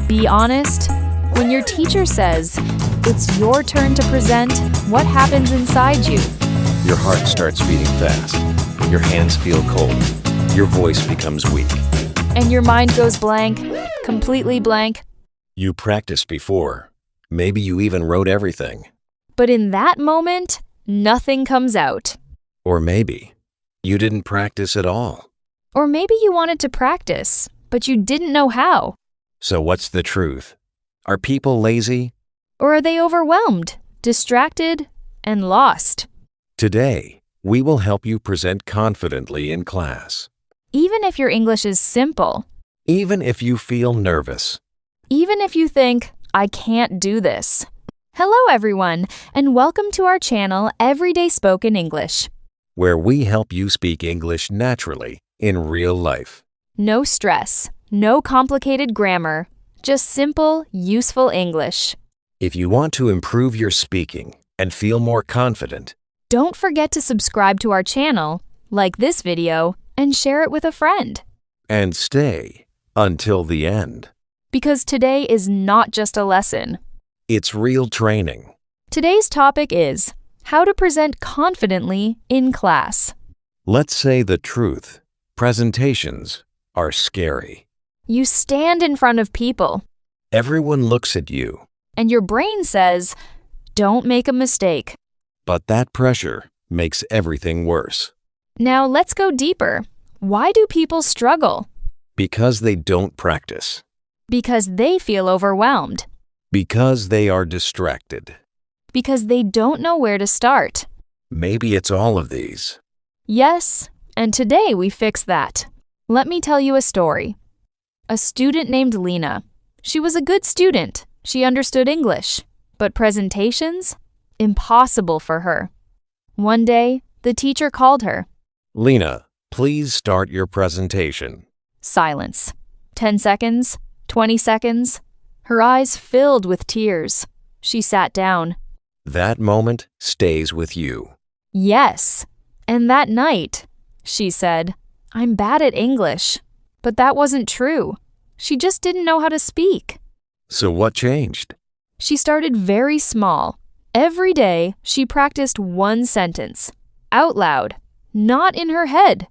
Be honest. When your teacher says, "It's your turn to present," what happens inside you? Your heart starts beating fast. Your hands feel cold. Your voice becomes weak. And your mind goes blank, completely blank. You practiced before. Maybe you even wrote everything. But in that moment, nothing comes out. Or maybe you didn't practice at all. Or maybe you wanted to practice, but you didn't know how. So what's the truth? Are people lazy? Or are they overwhelmed, distracted, and lost? Today, we will help you present confidently in class. Even if your English is simple. Even if you feel nervous. Even if you think, "I can't do this." Hello everyone, and welcome to our channel Everyday Spoken English, where we help you speak English naturally in real life. No stress, no complicated grammar, just simple, useful English. If you want to improve your speaking and feel more confident, don't forget to subscribe to our channel, like this video, and share it with a friend. And stay until the end. Because today is not just a lesson. It's real training. Today's topic is how to present confidently in class. Let's say the truth. Presentations are scary. You stand in front of people. Everyone looks at you. And your brain says, "Don't make a mistake." But that pressure makes everything worse. Now let's go deeper. Why do people struggle? Because they don't practice. Because they feel overwhelmed. Because they are distracted. Because they don't know where to start. Maybe it's all of these. Yes, and today we fix that. Let me tell you a story. A student named Lena. She was a good student. She understood English. But presentations? Impossible for her. One day, the teacher called her. Lena, please start your presentation. Silence. 10 seconds, 20 seconds. Her eyes filled with tears. She sat down. That moment stays with you. Yes. And that night, she said, "I'm bad at English." But that wasn't true. She just didn't know how to speak. So what changed? She started very small. Every day, she practiced one sentence, out loud, not in her head.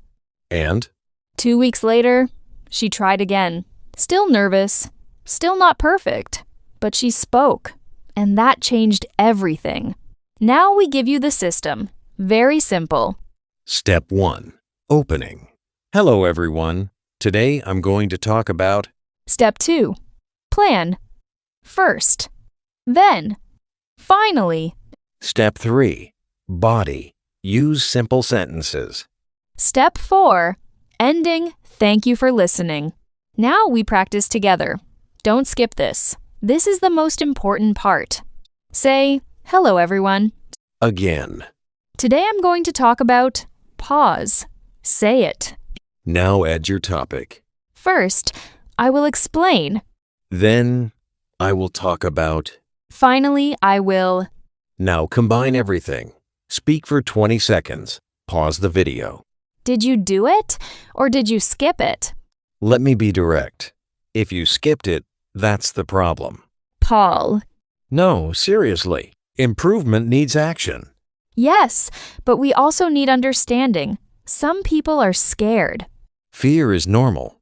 And? 2 weeks later, she tried again. Still nervous, still not perfect, but she spoke, and that changed everything. Now we give you the system. Very simple. Step 1. Opening. Hello, everyone. Today I'm going to talk about... Step 2. Plan. First. Then. Finally. Step 3. Body. Use simple sentences. Step 4. Ending. Thank you for listening. Now we practice together. Don't skip this. This is the most important part. Say, "Hello, everyone." Again. Today I'm going to talk about pause. Say it. Now add your topic. First, I will explain. Then, I will talk about... Finally, I will... Now combine everything. Speak for 20 seconds. Pause the video. Did you do it, or did you skip it? Let me be direct. If you skipped it, that's the problem. Paul. No, seriously. Improvement needs action. Yes, but we also need understanding. Some people are scared. Fear is normal,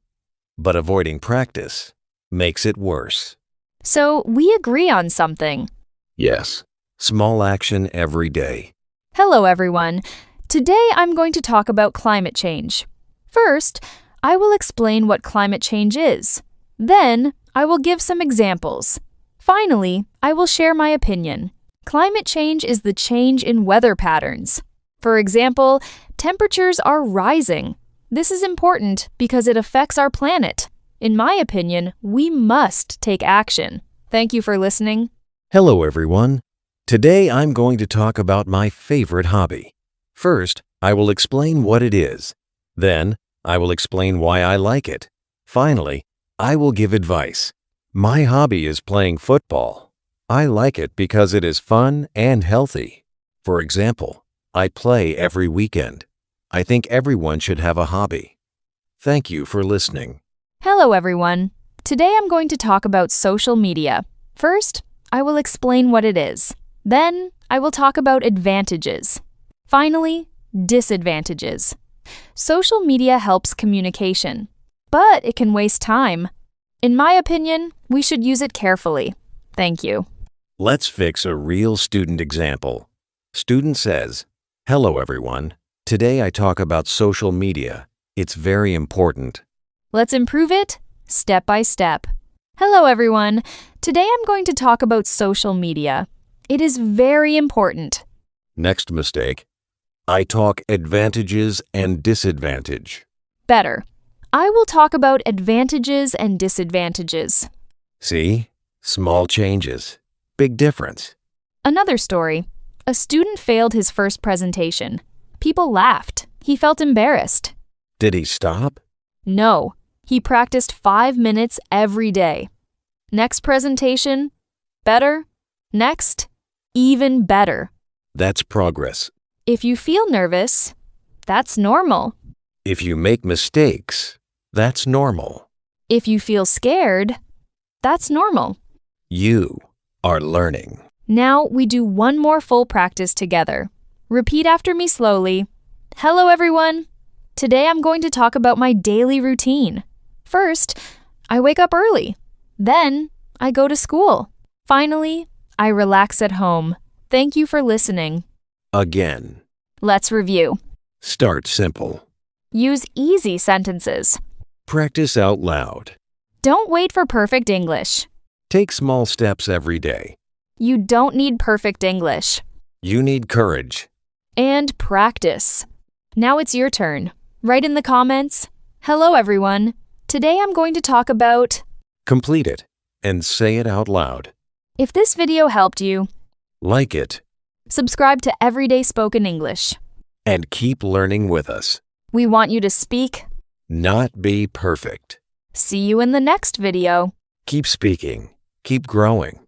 but avoiding practice makes it worse. So we agree on something. Yes, small action every day. Hello, everyone. Today I'm going to talk about climate change. First, I will explain what climate change is. Then, I will give some examples. Finally, I will share my opinion. Climate change is the change in weather patterns. For example, temperatures are rising. This is important because it affects our planet. In my opinion, we must take action. Thank you for listening. Hello, everyone. Today I'm going to talk about my favorite hobby. First, I will explain what it is. Then, I will explain why I like it. Finally, I will give advice. My hobby is playing football. I like it because it is fun and healthy. For example, I play every weekend. I think everyone should have a hobby. Thank you for listening. Hello, everyone. Today I'm going to talk about social media. First, I will explain what it is. Then, I will talk about advantages. Finally, disadvantages. Social media helps communication, but it can waste time. In my opinion, we should use it carefully. Thank you. Let's fix a real student example. Student says, "Hello everyone. Today I talk about social media. It's very important." Let's improve it step by step. Hello everyone. Today I'm going to talk about social media. It is very important. Next mistake. I talk advantages and disadvantage. Better. I will talk about advantages and disadvantages. See? Small changes. Big difference. Another story. A student failed his first presentation. People laughed. He felt embarrassed. Did he stop? No. He practiced 5 minutes every day. Next presentation. Better. Next. Even better. That's progress. If you feel nervous, that's normal. If you make mistakes, that's normal. If you feel scared, that's normal. You are learning. Now we do one more full practice together. Repeat after me slowly. Hello everyone. Today I'm going to talk about my daily routine. First, I wake up early. Then, I go to school. Finally, I relax at home. Thank you for listening. Again. Let's review. Start simple. Use easy sentences. Practice out loud. Don't wait for perfect English. Take small steps every day. You don't need perfect English. You need courage. And practice. Now it's your turn. Write in the comments, "Hello everyone. Today I'm going to talk about..." Complete it and say it out loud. If this video helped you, Like it subscribe to Everyday Spoken English. and keep learning with us. We want you to speak. Not be perfect. See you in the next video. Keep speaking. Keep growing.